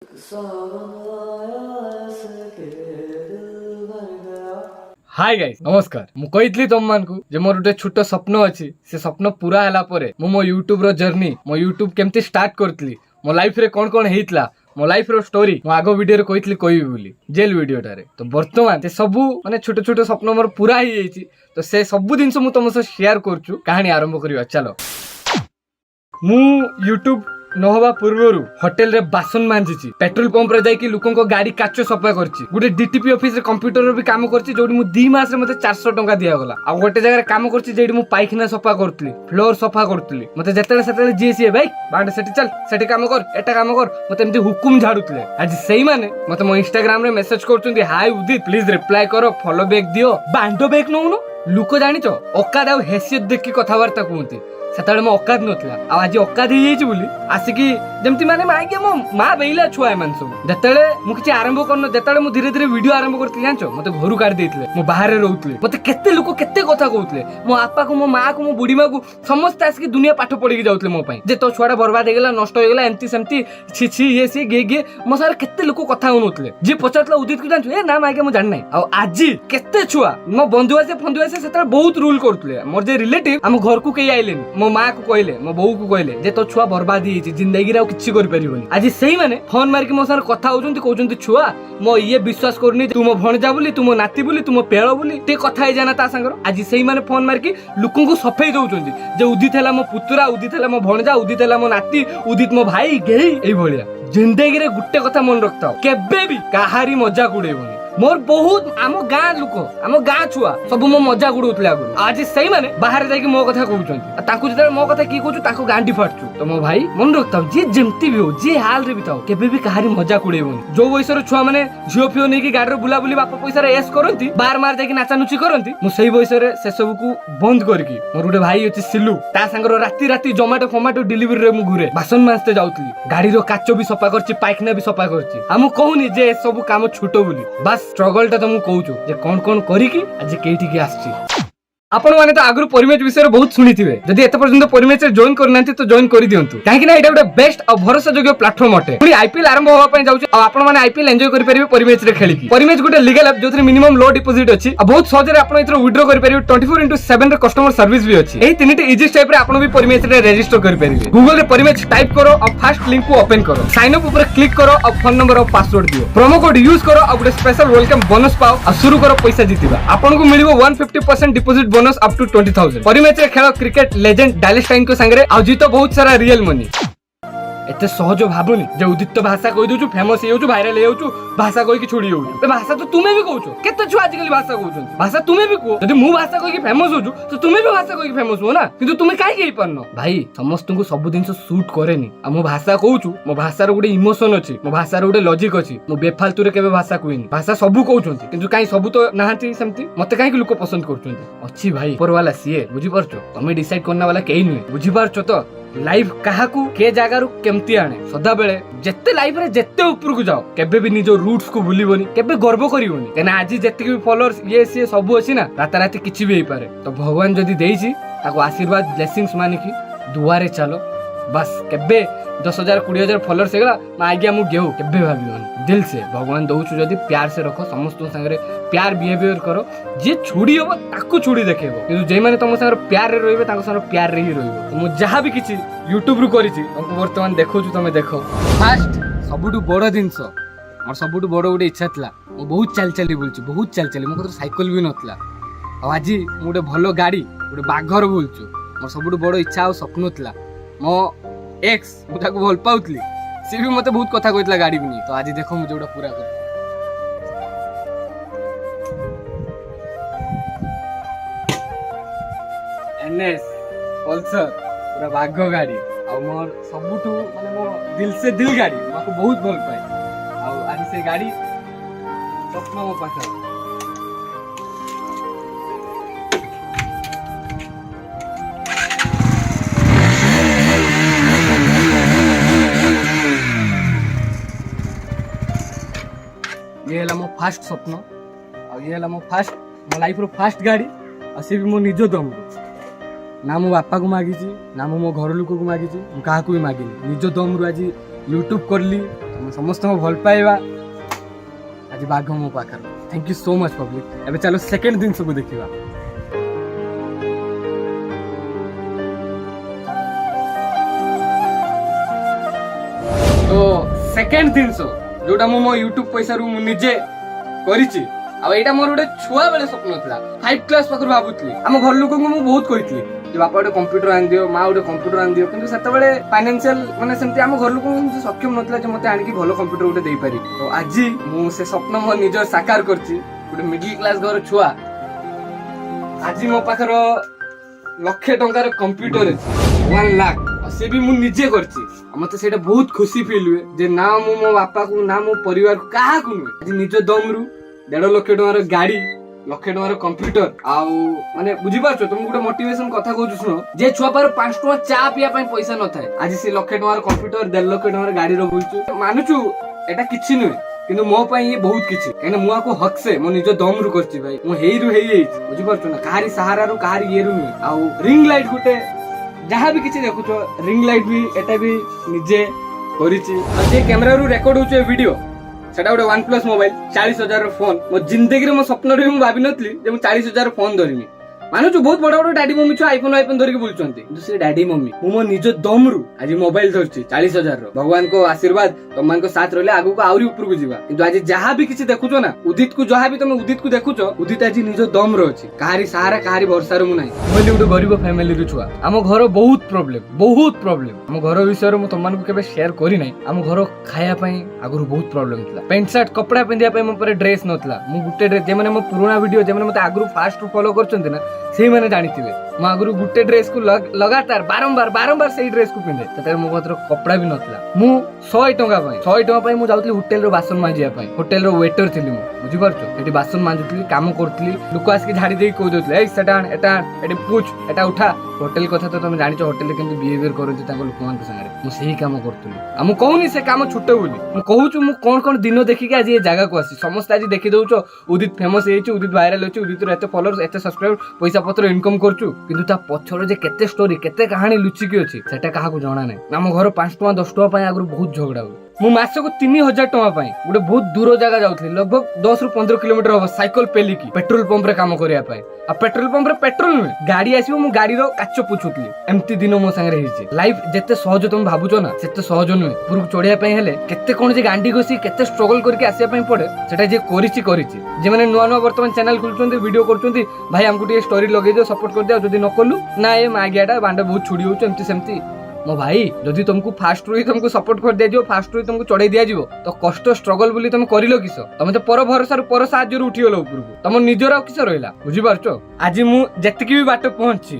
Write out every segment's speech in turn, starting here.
Hi guys नमस्कार मु कही तुम मान को जे मोर गोटे छोट स्वप्न अच्छी से स्वप्न पूरा है मो यूट्यूब रो जर्नी मो यूट्यूब केमती स्टार्ट करतली मो लाइफ रे कौन कौन हेइतला मो लाइफ रो स्टोरी मो आगो वीडियो रे कहितली कोई बोली जेल वीडियो टारे तो वर्तमान से सबू माने छोट छोट स्वप्न मोर पूरा ही जाइछि तो से सबू दिन मु तुम से शेयर करछु कहानी आरंभ करिवा चलो मु यूट्यूब नहवा पूर्वरु होटेल रे बासन मांझिछि पेट्रोल पंप रे जाईकी लोकन को गाड़ी काचो सफा करछि गुटे डीटीपी ऑफिस रे कंप्यूटर रे भी काम करछि जोडी मु 2 मास रे मते 400 टंका दिया गला आ गोटे जगह रे काम करछि जेडी मु पाइखना सफा करतली फ्लोर सफा करतली मते जतेले सेतेले जीसी भाई बांड सेठी चल सेठी काम कर एटा काम कर मते एमती हुकुम झाडुतले आज सेही माने मते मो इंस्टाग्राम रे मेसेज करछुंदी हाय उदित प्लीज रिप्लाई करो फॉलो बैक दियो बांडो बैक नउनो लुको जानिचो औकात आ हैसियत देखि कथावार्ता कहंती सेतले मो औकात नथला आ आज औकात ही जाइछि बोली आसिकी जेमति माने माइके मो मा बेइला छुआ एमान सब जतेले मु किछि आरंभ करनो जतेले मु धीरे धीरे वीडियो आरंभ करथि जानचो मते घरु काढ देइतले मो बाहर रे रहउतले मते केते लोक केते कथा कहउतले मो आपा को मो मा को मो बुढी मा को समस्त आसिकी दुनिया पाठ पढि के जाउतले मो पई जे तो छुआडा बर्बाद हे गेला नष्ट हो गेला एमति सेमति छी छी ये सी गे गे मो सारे केते लोक कथा होनउतले जे पचातला उदित को जानचो ए ना माइके मो जान नै आ आज केते छुआ मो बंधु आसे सेतले बहुत रूल करतले मोर जे रिलेटिव हम घर को केई आइलेनी मो मां को कहले मो बहू को कहले जे तो छुआ बर्बाद ही छि जिंदगी रे किछि करि परिबोनी आज सेही माने फोन मार के मो सार कथा होचंती कहउचंती छुआ मो ये विश्वास करनी तू मो भणजा बोली तू मो नाती बोली तू मो पेळो बोली ते कथा हे जाना ता संगर आज सेही माने फोन मार के लोकन को सफेई दउचंती जे उदित हैला मो पुतरा उदित हैला मो भणजा उदित हैला मो नाती उदित मो भाई गेई एई भलिया जिंदगी रे गुट्टे कथा मन रखताओ केबे भी काहारी मजाक उड़ेबोनी मोर बहुत आमो गाँ लोक आमो गाँ छुआ सब मो मजाक उड़ौतले आगु आज सेही माने बाहर जाई के मो कथा कहउचंती ताकू जते मो कथा की कहउछु ताकू गांडी फाटछु तो मो भाई मन रखताओ जे जेमती भी हो जे हाल रे बिताओ केबे भी काहारी मजाक उड़ेबोनी जो वयसर छुआ माने झियो फियो नै की गाडी रे बुला बुली बापा पैसा रे एस करंती बार मार जाई के नाचा नुची करंती मो सेही वयसर से सब को बंद करकी मोर गुटे भाई अछि सिलु ता संगर राती राती जोमाटो फोमाटो डिलीवरी रे मु घुरे बासन मानते जाउतली गाडी रो काचो भी सफा करछि पाइखना भी सफा करछि हम कहूनी जे सब काम छोटो बोली बस स्ट्रगल टा तुमको कहूछु जे कोन कोन करी की आज केठी की आछि आपण माने तो आगु परिमेच विषय रे बहुत सुनी थिबे जदी एत पर्यंत परिमेच रे जॉइन करनांती तो जॉइन करि दियंतु काहे कि ना एटा गोटे बेस्ट और भरोसा जोग्य प्लेटफॉर्म अटे पुनी आईपीएल आरंभ होवा पय जाउछ आ आपण माने आईपीएल एन्जॉय करि परिबे परिमेच रे खेली की परिमेच गोटे लीगल ऐप जोथरे मिनिमम लो डिपॉजिट अछि आ बहुत सहज रे आपण इथरो विथड्रॉ करि परिबे 24/7 रे कस्टमर सर्विस भी अछि एही तीनटी इजी स्टेप रे आपण भी परिमेच रे रजिस्टर करि परिबे गूगल रे परिमेच टाइप करो और फर्स्ट लिंक को ओपन करो साइन अप ऊपर क्लिक करो और फोन नंबर और पासवर्ड दियो प्रोमो कोड यूज करो और गोटे स्पेशल वेलकम बोनस पाओ आ शुरू करो पैसा जीतिबा आपण को मिलिबो 150% डिपॉजिट बोनस अप टू 20,000 परिमेच रे खेल क्रिकेट लेजेंड डायलिस्टाइन को संगे आ जीतो बहुत सारा रियल मनी एते सहज भाबुनी जे उदित भाषा कहि दोछु फेमस हे होछु वायरल हे होछु भाषा कहि कि छोड़ी होछु भाषा तो तुमे भी कहउछो केते छु आजकल भाषा कहउछन भाषा तुमे भी को जदि मु भाषा कहि कि फेमस होछु तो तुमे भी भाषा कहि कि फेमस हो ना किंतु तुमे काहे कहि परनो भाई समस्त को सब दिन से शूट करेनी आ मो भाषा कहउछु मो भाषा रो गुटे इमोशन अछि मो भाषा रो गुटे लॉजिक अछि मो बेफालतु रे केबे भाषा कहिनी भाषा सब कहउछंती किंतु काई सब तो नाहंती सेमती मते काहे कि लोक पसंद करछंती अछि भाई ऊपर वाला सीए बुझी परछो तमे डिसाइड करना वाला केही नुहे बुझी परछो तो लाइफ काहाकू के जगारु केमती आने सदा बेले जेते लाइफ रे जेते ऊपर को जाओ केबे भी निजो रूट्स को भूलिबोनी केबे गर्व करिवोनी केना आज जेते भी फॉलोअर्स ये से सब अछि ना राता राती किछि भी हे पारे तो भगवान जदी देइछि ताको आशीर्वाद ब्लेसिंग्स माने की दुआरे चलो बस केबे 10,000 20,000 फॉलोअर्स हेगला मागिया मु गेहू केबे भाबियोनी दिल से भगवान दउछु जदी प्यार से रखो समस्त संगे प्यार बिहेवियर करो जे छुड़ी हो ताको छुड़ी देखेबो किंतु जे माने तम संगे प्यार रे रहिबे ताको संगे प्यार रे ही रहिबो मु जहा भी किछि YouTube रु करिछि हमको वर्तमान देखौछु तमे देखो फास्ट सबुटु बड़ जिंस और सबुटु बड़ उडे इच्छा थला मु बहुत चाल चाली बोलछु बहुत चाल चाली मो साइकिल भी नथला आ आज मु गोटे भलो गाड़ी गोटे बाघर बोलछु मोर सबुटु बड़ इच्छा आ सपन थला मो एक्स मुझे भल पाउतली सी भी मते बहुत कथा कहतला गाड़ी भी नहीं तो आज देखो मुझे जोड़ा पूरा कर एनएस पल्सर पूरा बाघ गाड़ी आ मोर सबुठू माने मो दिल से दिल गाड़ी माको बहुत भल पाए आ आज से गाड़ी स्वप्न मो पास ये हला मो फास्ट स्वप्न आ ये हला मो फास्ट मो लाइफ रो फास्ट गाड़ी आ से भी मो निजो दम ना मो बापा को मागिची ना मो घर लोक को मागिची मु काहा को भी मागिनी निजो दम रु आज यूट्यूब करली ଆମେ ସମସ୍ତଙ୍କୁ ଭଲ ପାଇବା। ଆଜି ବାଘ ମୋ ପାଖରେ। Thank you so much public. ଏବେ ଚାଲ ସେକେଣ୍ଡ ଜିନିଷକୁ ଦେଖିବା। ତ ସେକେଣ୍ଡ ଜିନିଷ ଯୋଉଟା ମୁଁ ମୋ ୟୁଟ୍ୟୁବ ପଇସାରୁ ମୁଁ ନିଜେ କରିଛି, ଆଉ ଏଇଟା ମୋର ଗୋଟେ ଛୁଆ ବେଳେ ସ୍ୱପ୍ନ ଥିଲା। 5 କ୍ଲାସ ପାଖରୁ ଭାବୁଥିଲି। ଆମ ଘର ଲୋକଙ୍କୁ ମୁଁ ବହୁତ କହିଥିଲି ଯେ ବାପା ଗୋଟେ କମ୍ପ୍ୟୁଟର ଆଣିଦିଅ, ମା ଗୋଟେ କମ୍ପ୍ୟୁଟର ଆଣିଦିଅ, କିନ୍ତୁ ସେତେବେଳେ ଫାଇନାନ୍ସିଆଲ ମାନେ ସେମିତି ଆମ ଘର ଲୋକଙ୍କୁ ସକ୍ଷମ ନଥିଲା ଯେ ମତେ ଆଣିକି ଭଲ କମ୍ପ୍ୟୁଟର ଗୋଟେ ଦେଇପାରିବି। ତ ଆଜି ମୁଁ ସେ ସ୍ୱପ୍ନ ମୋ ନିଜର ସାକାର କରିଛି। ଗୋଟେ ମିଡିଲ କ୍ଲାସ ଘର ଛୁଆ, ଆଜି ମୋ ପାଖର ₹1,00,000 କମ୍ପ୍ୟୁଟର ଅଛି, 1 ଲାଖ, ଆଉ ସେ ବି ମୁଁ ନିଜେ କରିଛି। ମତେ ସେଇଟା ବହୁତ ଖୁସି ଫିଲ୍ ହୁଏ ଯେ ନା ମୁଁ ମୋ ବାପାକୁ ନା ମୋ ପରିବାରକୁ କାହାକୁ ନୁହେଁ, ଆଜି ନିଜ ଦମରୁ 1.5 ଲକ୍ଷ ଟଙ୍କାର ଗାଡି, 1 ଲକ୍ଷ ଟଙ୍କାର କମ୍ପ୍ୟୁଟର, ଆଉ ମାନେ ବୁଝିପାରୁଛ, ତମକୁ ଗୋଟେ ମୋଟିଭେସନ କଥା କହୁଛୁ ଶୁଣ। ଯେ ଛୁଆ ପାଖରେ 5 ଟଙ୍କା ଚା ପିଇବା ପାଇଁ ପଇସା ନଥାଏ, ଆଜି ସେ 1 ଲକ୍ଷ ଟଙ୍କାର କମ୍ପ୍ୟୁଟର, 1.5 ଲକ୍ଷ ଟଙ୍କାର ଗାଡିର ବୁଲୁଛୁ। ମାନୁଛୁ ଏଟା କିଛି ନୁହେଁ, କିନ୍ତୁ ମୋ ପାଇଁ ଇଏ ବହୁତ କିଛି, କାହିଁକିନା ମୁଁ ଆକୁ ହକସେ ମୋ ନିଜ ଦମରୁ କରିଛି ଭାଇ। ମୁଁ ହେଇଯାଇଛି, ବୁଝିପାରୁଛ ନା, କାହାରି ସାହାରାରୁ କାହାରି ଇଏରୁ ନୁହେଁ। ଆଉ ରିଙ୍ଗ ଲାଇଟ ଗୋଟେ ଯାହା ବି କିଛି ଦେଖୁଛ, ରିଙ୍ଗ ଲାଇଟ ବି ଏଟା ବି ନିଜେ କରିଛି। ଆଉ ଯେ କ୍ୟାମେରାରୁ ରେକର୍ଡ ହଉଛି ଏ ଭିଡିଓ, ସେଟା ଗୋଟେ OnePlus ମୋବାଇଲ, 40,000 ଫୋନ। ମୋ ଜିନ୍ଦଗିରେ ମୋ ସ୍ୱପ୍ନରେ ବି ମୁଁ ଭାବିନଥିଲି ଯେ ମୁଁ 40,000 ଫୋନ ଧରିମି। ମାନୁଛୁ ବହୁତ ବଡ ବଡ ଡାଡି ମମି ଛୁଆ ଆଇଫୋନ ଧରିକି ବୁଲୁଛନ୍ତି, କିନ୍ତୁ ସେ ଡାଡି ମମି ମୁଁ ମୋ ନିଜ ଦମରୁ ଆଜି ମୋବାଇଲ ଧରିଛି 40,000 ର। ଭଗବାନଙ୍କ ଆଶୀର୍ବାଦ, ତମମାନଙ୍କ ସାଥ ରହିଲେ ଆଗକୁ ଆହୁରି ଉପରକୁ ଯିବା। କିନ୍ତୁ ଆଜି ଯାହା ବି କିଛି ଦେଖୁଛ ନା, ଉଦିତ କୁ ଯାହା ବି ତମେ ଉଦିତ କୁ ଦେଖୁଛ, ଉଦିତ ଆଜି ନିଜ ଦମରେ ଅଛି, କାହାରି ସାହାରା କାହାରି ଭରସାରେ ମୁଁ ନାହିଁ। ମୁଁ ଗୋଟେ ଗରିବ ଫ୍ୟାମିଲିର ଛୁଆ। ଆମ ଘର ବହୁତ ପ୍ରୋବ୍ଲେମ। ଆମ ଘର ବିଷୟରେ ମୁଁ ତମମାନଙ୍କୁ କେବେ ସେୟାର କରିନାହିଁ। ଆମ ଘର ଖାଇବା ପାଇଁ ଆଗରୁ ବହୁତ ପ୍ରୋବ୍ଲେମ ଥିଲା। ପ୍ୟାଣ୍ଟ ସାର୍ଟ କପଡା ପିନ୍ଧିବା ପାଇଁ ମୋ ପାଖରେ ଡ୍ରେସ ନଥିଲା। ମୁଁ ଗୋଟେ ଡ୍ରେସ, ଯେମାନେ ମୋ ପୁରୁଣା ଭିଡିଓ ଯେମାନେ ମତେ ଆଗରୁ ଫାଷ୍ଟ ଫଲୋ କରୁଛନ୍ତି ନା, ସେଇମାନେ ଜାଣିଥିବେ ମୁଁ ଆଗରୁ ଗୋଟେ ଡ୍ରେସ କୁ ଲଗାତାର ବାରମ୍ବାର ସେଇ ଡ୍ରେସ କୁ ପିନ୍ଧେ। ସେତେବେଳେ ମୋ ପାଖରେ କପଡା ବି ନଥିଲା। ମୁଁ 100 ଟଙ୍କା ପାଇଁ ମୁଁ ଯାଉଥିଲି ହୋଟେଲର ବାସନ ମାଜିବା ପାଇଁ। ହୋଟେଲର ୱେଟର ଥିଲି ମୁଁ, ବୁଝିପାରୁଛ। ସେଠି ବାସନ ମାଜୁଥିଲି, କାମ କରୁଥିଲି। ଲୋକ ଆସିକି ଝାଡି ଦେଇକି କହିଦଉଥିଲେ, ଏଇ ସେଟା ଆଣ, ଏଟା ଆଣ, ଏଠି ପୁଛ, ଏଟା ଉଠା। ହୋଟେଲ କଥା ତ ତମେ ଜାଣିଛ, ହୋଟେଲରେ କେମିତି ବିହେଭିୟର କରନ୍ତି ତାଙ୍କ ଲୋକମାନଙ୍କ ସାଙ୍ଗରେ। ମୁଁ ସେଇ କାମ କରୁଥିଲି। ଆଉ ମୁଁ କହୁନି ସେ କାମ ଛୋଟ ବୋଲି, ମୁଁ କହୁଛୁ ମୁଁ କଣ ଦିନ ଦେଖିକି ଆଜି ଏ ଜାଗାକୁ ଆସିଛି। ସମସ୍ତେ ଆଜି ଦେଖି ଦଉଛ ଉଦିତ ଫେମସ ହେଇଛି, ଉଦିତ ଭାଇରାଲ ଅଛି, ଉଦିତର ଏତେ ଫଲୋଅର୍ସ, ଏତେ ସବସ୍କ୍ରାଇବର, ପଇସା ପତ୍ର ଇନକମ କରୁଛୁ, କିନ୍ତୁ ତା ପଛରେ ଯେ କେତେ ଷ୍ଟୋରି, କେତେ କାହାଣୀ ଲୁଚିକି ଅଛି, ସେଟା କାହାକୁ ଜଣା ନାହିଁ। ଆମ ଘର 5 ଟଙ୍କା 10 ଟଙ୍କା ପାଇଁ ଆଗରୁ ବହୁତ ଝଗଡା ହୁଏ। ମୁଁ ମାସକୁ 3,000 ଟଙ୍କା ପାଇଁ ଗୋଟେ ବହୁତ ଦୂର ଜାଗା ଯାଉଥିଲି, ଲଗଭଗ 10 ରୁ 15 କିଲୋମିଟର ହବ, ସାଇକେଲ ପେଲିକି ପେଟ୍ରୋଲ ପମ୍ପରେ କାମ କରିବା ପାଇଁ। ଆଉ ପେଟ୍ରୋଲ ପମ୍ପରେ ପେଟ୍ରୋଲ ନୁହେଁ, ଗାଡି ଆସିବ, ମୁଁ ଗାଡିର କାଚ ପୋଛୁଥିଲି। ଏମିତି ଦିନ ମୋ ସାଙ୍ଗରେ ହେଇଛି। ଲାଇଫ ଯେତେ ସହଜ ତମେ ଭାବୁଛ ନା, ସେତେ ସହଜ ନୁହେଁ। ଉପରକୁ ଚଢିବା ପାଇଁ ହେଲେ କେତେ କଣ ଯେ ଗାଣ୍ଡି ଘଷି, କେତେ ଷ୍ଟ୍ରଗଲ କରିକି ଆସିବା ପାଇଁ ପଡେ, ସେଟା ଯିଏ କରିଛି। ଯେମାନେ ନୂଆ ବର୍ତ୍ତମାନ ଚ୍ୟାନେଲ ଖୋଲୁଛନ୍ତି, ଭିଡିଓ କରୁଛନ୍ତି, ଭାଇ ଆମକୁ ଟିକେ ଷ୍ଟୋରି ଲଗେଇ ଦିଅ, ସପୋର୍ଟ କରିଦିଅ। ଯଦି ନ କଲୁ ନା ଏ ମାଗିଆଟା ବାଣ୍ଡ ବହୁତ ଛୁଡି ହଉଛି, ଏମିତି ସେମିତି। ମୋ ଭାଇ, ଯଦି ତମକୁ ଫାଷ୍ଟରୁ ହିଁ ତମକୁ ସପୋର୍ଟ କରି ଦିଆଯିବ, ଫାଷ୍ଟରୁ ହିଁ ତମକୁ ଚଢେଇ ଦିଆଯିବ, ତ କଷ୍ଟ ଷ୍ଟ୍ରଗଲ ବୋଲି ତମେ କରିଲ କିସ? ତମେ ତ ପର ଭରସାରୁ ପର ସାହାଯ୍ୟରୁ ଉଠିଗଲ ଉପରକୁ, ତମ ନିଜର ଆଉ କିସ ରହିଲା? ବୁଝିପାରୁଛ। ଆଜି ମୁଁ ଯେତିକି ବି ବାଟ ପହଞ୍ଚିଛି,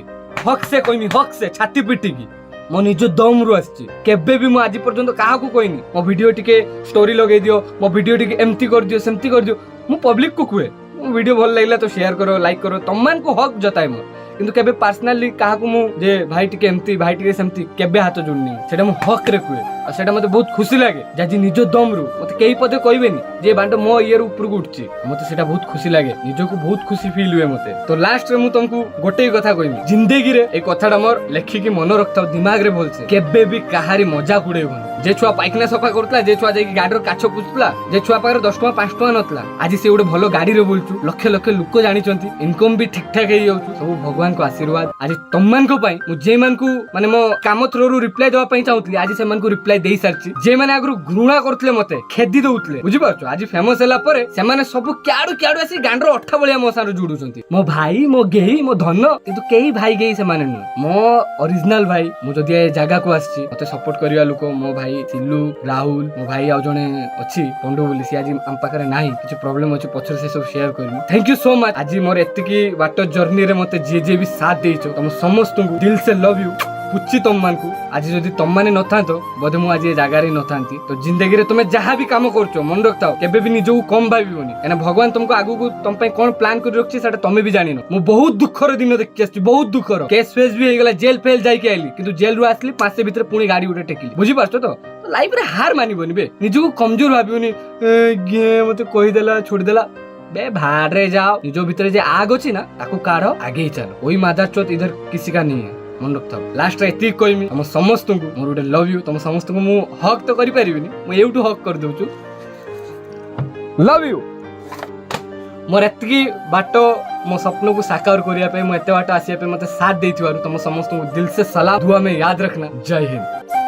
ହକ୍ ସେ କହିମି, ହକ୍ ସେ ଛାତି ପିଟିକି ମୋ ନିଜ ଦମରୁ ଆସିଛି। କେବେ ବି ମୁଁ ଆଜି ପର୍ଯ୍ୟନ୍ତ କାହାକୁ କହିନି ମୋ ଭିଡିଓ ଟିକେ ଷ୍ଟୋରି ଲଗେଇ ଦିଅ, ମୋ ଭିଡିଓ ଟିକେ ଏମିତି କରିଦିଅ, ସେମିତି କରିଦିଅ। ମୁଁ ପବ୍ଲିକ କୁ କୁହେ, ମୋ ଭିଡିଓ ଭଲ ଲାଗିଲା ତ ସେୟାର କର, ଲାଇକ୍ କର, ତମମାନଙ୍କୁ ହକ୍ ଜତାଏ ମୋର। କିନ୍ତୁ କେବେ ପର୍ସନାଲି କାହାକୁ ମୁଁ ଯେ ଭାଇ ଟିକେ ଏମିତି, ଭାଇ ଟିକେ ସେମିତି, କେବେ ହାତ ଯୋଡୁନି। ସେଟା ମୁଁ ହକ୍ ରେ କୁହେ, ଆଉ ସେଟା ମତେ ବହୁତ ଖୁସି ଲାଗେ ଯେ ଆଜି ନିଜ ଦମରୁ ମତେ କେହି ପଦେ କହିବେନି ଯେ ବାଣ୍ଡ ମୋ ଇଏରୁ ଉପରକୁ ଉଠୁଛି। ମତେ ସେଟା ବହୁତ ଖୁସି ଲାଗେ, ନିଜକୁ ବହୁତ ଖୁସି ଫିଲ୍ ହୁଏ ମତେ। ତ ଲାଷ୍ଟରେ ମୁଁ ତମକୁ ଗୋଟେ କଥା କହିବି, ଜିନ୍ଦଗିରେ ଏଇ କଥାଟା ମୋର ଲେଖିକି ମନେ ରଖିଥାଉ ଦିମାଗରେ ଭଲସେ, କେବେ ବି କାହାରି ମଜାକ ଉଡେଇବନି। ଯେ ଛୁଆ ପାଇଖାନା ସଫା କରୁଥିଲା, ଯେ ଛୁଆ ଯାଇକି ଗାଡିର କାଛ ପୁଛୁଥିଲା, ଯେ ଛୁଆ ପାଖରେ 10 ଟଙ୍କା 5 ଟଙ୍କା ନଥିଲା, ଆଜି ସେ ଗୋଟେ ଭଲ ଗାଡିରେ ବୁଲୁଛୁ, ଲକ୍ଷ ଲକ୍ଷ ଲୋକ ଜାଣିଛନ୍ତି, ଇନକମ ବି ଠିକ ଠାକ ହେଇଯାଉଛି। ସବୁ ଭଗବାନଙ୍କ ଆଶୀର୍ବାଦ। ଆଜି ତମମାନଙ୍କ ପାଇଁ ମୁଁ ଯେମାନଙ୍କୁ ମାନେ ମୋ କାମ ଥ୍ରୋରୁ ରିପ୍ଲାଏ ଦେବା ପାଇଁ ଚାହୁଁଥିଲି, ଆଜି ସେମାନଙ୍କୁ ରିପ୍ଲାଏ ଦେଇ ସାରିଛି। ଯେମାନେ ଆଗରୁ ଘୃଣା କରୁଥିଲେ, ମତେ ଖେଦି ଦଉଥିଲେ, ବୁଝିପାରୁଛ, ଆଜି ଫେମସ ହେଲା ପରେ ସେମାନେ ସବୁ କ୍ୟାଡୁ ଆସି ଗାଣ୍ଡର ଅଠା ଭଳିଆ ମୋ ସାଙ୍ଗରେ ଯୋଡୁଛନ୍ତି। ମୋ ଭାଇ, ମୋ ଗେହି, ମୋ ଧନ, କିନ୍ତୁ କେହି ଭାଇ ଗେହି ସେମାନେ ନୁହେଁ, ମୋ ଅରିଜିନାଲ ଭାଇ। ମୁଁ ଯଦି ଏ ଜାଗାକୁ ଆସିଛି, ମତେ ସପୋର୍ଟ କରିବା ଲୋକ, ମୋ ଭାଇ ସିଲୁ, ରାହୁଲ, ମୋ ଭାଇ ଆଉ ଜଣେ ଅଛି ପଣ୍ଡୁ ବୋଲି, ସିଏ ଆଜି ଆମ ପାଖରେ ନାହିଁ, କିଛି ପ୍ରୋବ୍ଲେମ ଅଛି, ପଛରେ ସେ ସବୁ ସେୟାର କରିବି। Thank you so much. ଆଜି ମୋର ଏତିକି ବାଟ ଜର୍ଣ୍ଣିରେ ମତେ ଯିଏ ବି ସାଥ ଦେଇଛ, ତମ ସମସ୍ତଙ୍କୁ ଦିଲ ସେ ଲଭ୍ ୟୁ। ପୁଛି ତମମାନଙ୍କୁ, ଆଜି ଯଦି ତମମାନେ ନଥାନ୍ତ, ବୋଧେ ମୁଁ ଆଜି ଏ ଜାଗାରେ ନଥାନ୍ତି। ତ ଜିନ୍ଦଗିରେ ତମେ ଯାହା ବି କାମ କରୁଛ, ମନେ ରଖିଥାଅ, କେବେ ବି ନିଜକୁ କମ ଭାବିବନି, କାହିଁକିନା ଭଗବାନ ତମକୁ ଆଗକୁ ତମ ପାଇଁ କଣ ପ୍ଲାନ କରି ରଖିଛି ସେଟା ତମେ ବି ଜାଣିନ। ମୁଁ ବହୁତ ଦୁଃଖର ଦିନ ଦେଖି ଆସିଛି, ବହୁତ ଦୁଃଖର। କେସ୍ ଫେସ୍ ବି ହେଇଗଲା, ଜେଲ ଫେଲ୍ ଯାଇକି ଆଇଲି, କିନ୍ତୁ ଜେଲରୁ ଆସିଲି, ମାସେ ଭିତରେ ପୁଣି ଗାଡି ଗୋଟେ ଟେକିଲି। ବୁଝିପାରୁଛ ତ? ଲାଇଫରେ ହାର ମାନିବନି ବେ, ନିଜକୁ କମଜୋର ଭାବିବନି। ମତେ କହିଦେଲା, ଛୋଡ଼ିଦେଲା, बे भाड़ रे जाओ। निजो भीतर जे आग अच्छी ना ताको काढ़, आगे ही चलो। कोई मादर चोत इधर किसी का नहीं है। मन रखिथाओ लास्ट रे एति कहमी हम समस्त को मोर गोटे लव यू तुम समस्त को मु हक तो करि परिबिनी मु एउटू हक कर दउछु लव यू मोर एतकी बाट मो सपन को साकार करिया पे मो एते बाट आसिया पे मते साथ देथिवारु तुम समस्त को दिल से सलाम दुआ में याद रखना जय हिंद।